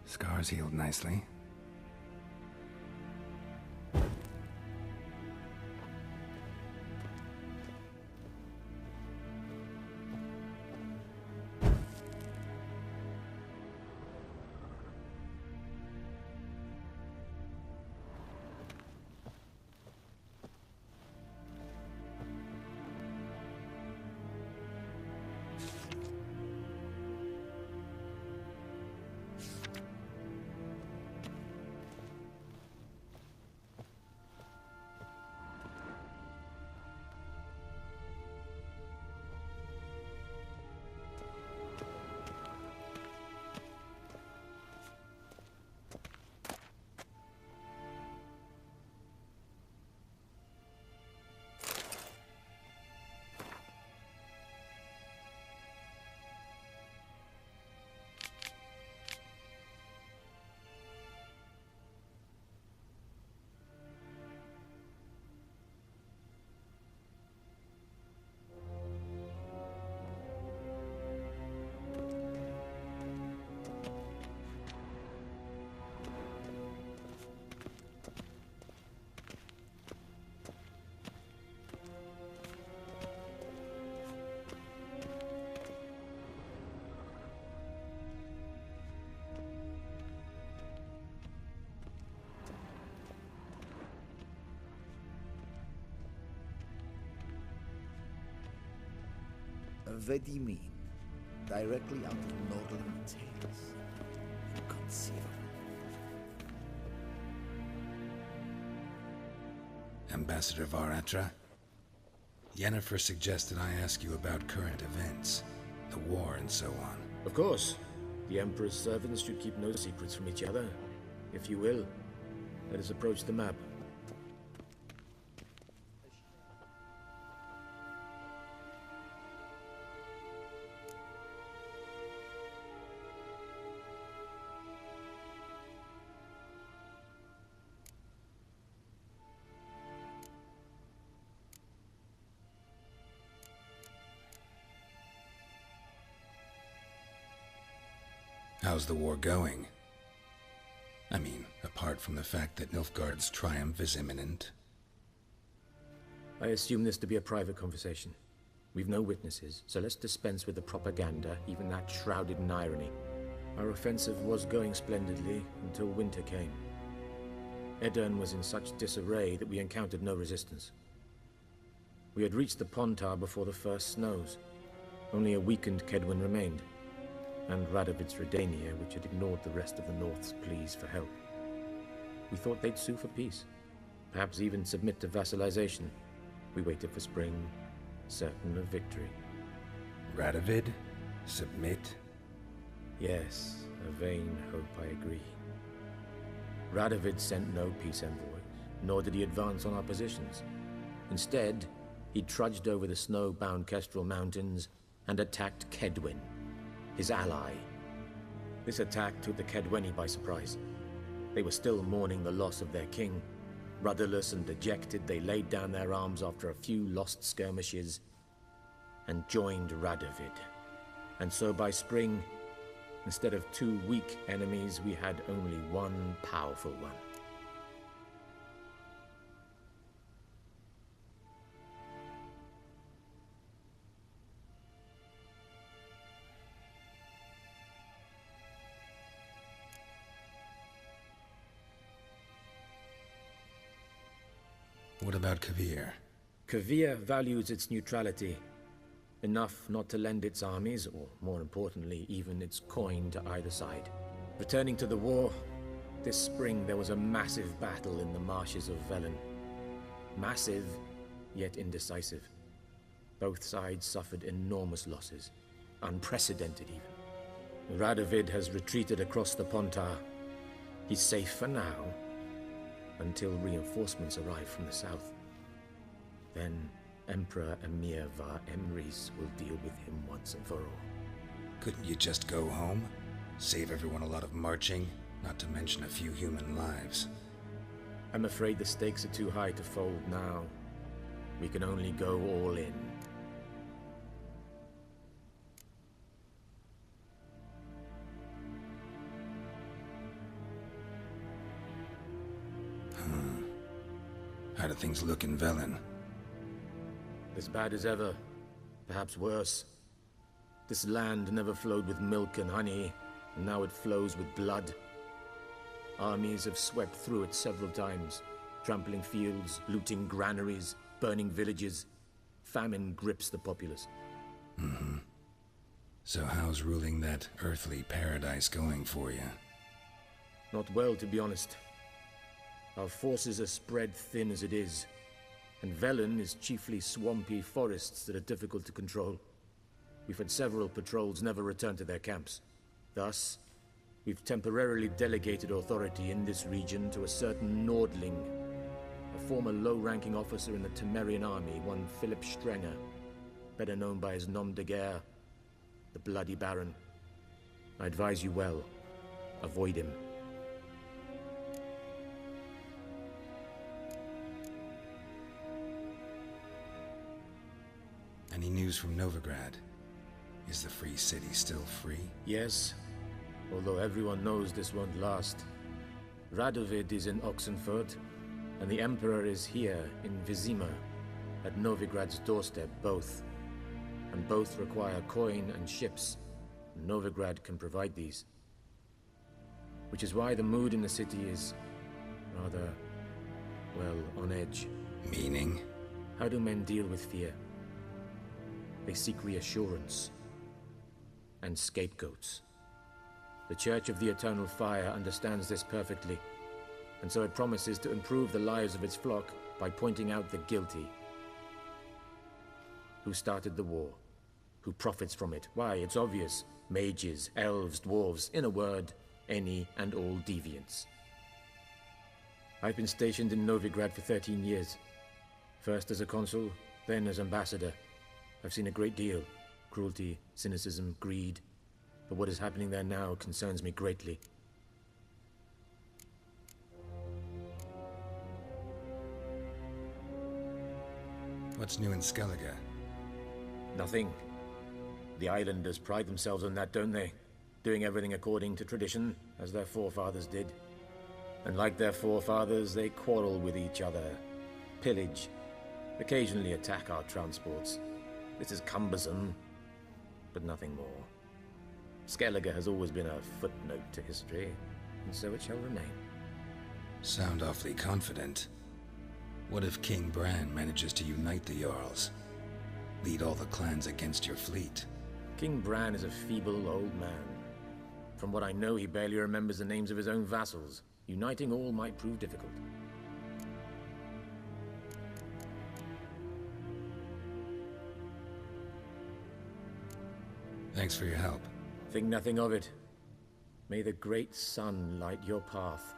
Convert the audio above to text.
Scars healed nicely. Vedi mean? Directly out of Nordland tales. Inconceivable. Ambassador Varatra? Yennefer suggested I ask you about current events, the war and so on. Of course. The Emperor's servants should keep no secrets from each other. If you will, let us approach the map. How's the war going? I mean, apart from the fact that Nilfgaard's triumph is imminent. I assume this to be a private conversation. We've no witnesses, so let's dispense with the propaganda, even that shrouded in irony. Our offensive was going splendidly until winter came. Edirn was in such disarray that we encountered no resistance. We had reached the Pontar before the first snows. Only a weakened Kedwin remained, and Radovid's Redania, which had ignored the rest of the North's pleas for help. We thought they'd sue for peace, perhaps even submit to vassalization. We waited for spring, certain of victory. Radovid? Submit? Yes, a vain hope, I agree. Radovid sent no peace envoys, nor did he advance on our positions. Instead, he trudged over the snow-bound Kestrel Mountains and attacked Kedwin, his ally. This attack took the Kedweni by surprise. They were still mourning the loss of their king. Rudderless and dejected, they laid down their arms after a few lost skirmishes and joined Radovid. And so by spring, instead of two weak enemies, we had only one powerful one. What about Kavir? Kavir values its neutrality, enough not to lend its armies, or more importantly, even its coin to either side. Returning to the war, this spring there was a massive battle in the marshes of Velen. Massive, yet indecisive. Both sides suffered enormous losses, unprecedented even. Radovid has retreated across the Pontar. He's safe for now, until reinforcements arrive from the south. Then Emperor Emir var Emrys will deal with him once and for all. Couldn't you just go home? Save everyone a lot of marching, not to mention a few human lives. I'm afraid the stakes are too high to fold now. We can only go all in. How do things look in Velen? As bad as ever, perhaps worse. This land never flowed with milk and honey, and now it flows with blood. Armies have swept through it several times, trampling fields, looting granaries, burning villages. Famine grips the populace. So how's ruling that earthly paradise going for you? Not well, to be honest. Our forces are spread thin as it is, and Velen is chiefly swampy forests that are difficult to control. We've had several patrols never return to their camps. Thus, we've temporarily delegated authority in this region to a certain Nordling, a former low-ranking officer in the Temerian army, one Philip Strenger, better known by his nom de guerre, the Bloody Baron. I advise you well. Avoid him. Any news from Novigrad? Is the Free City still free? Yes, although everyone knows this won't last. Radovid is in Oxenfurt, and the Emperor is here in Vizima, at Novigrad's doorstep, both. And both require coin and ships. Novigrad can provide these. Which is why the mood in the city is rather, well, on edge. Meaning? How do men deal with fear? They seek reassurance and scapegoats. The Church of the Eternal Fire understands this perfectly, and so it promises to improve the lives of its flock by pointing out the guilty. Who started the war? Who profits from it? Why, it's obvious. Mages, elves, dwarves, in a word, any and all deviants. I've been stationed in Novigrad for 13 years. First as a consul, then as ambassador. I've seen a great deal. Cruelty, cynicism, greed. But what is happening there now concerns me greatly. What's new in Skellige? Nothing. The islanders pride themselves on that, don't they? Doing everything according to tradition, as their forefathers did. And like their forefathers, they quarrel with each other, pillage, occasionally attack our transports. This is cumbersome, but nothing more. Skellige has always been a footnote to history, and so it shall remain. Sound awfully confident. What if King Bran manages to unite the Jarls? Lead all the clans against your fleet? King Bran is a feeble old man. From what I know, he barely remembers the names of his own vassals. Uniting all might prove difficult. Thanks for your help. Think nothing of it. May the great sun light your path.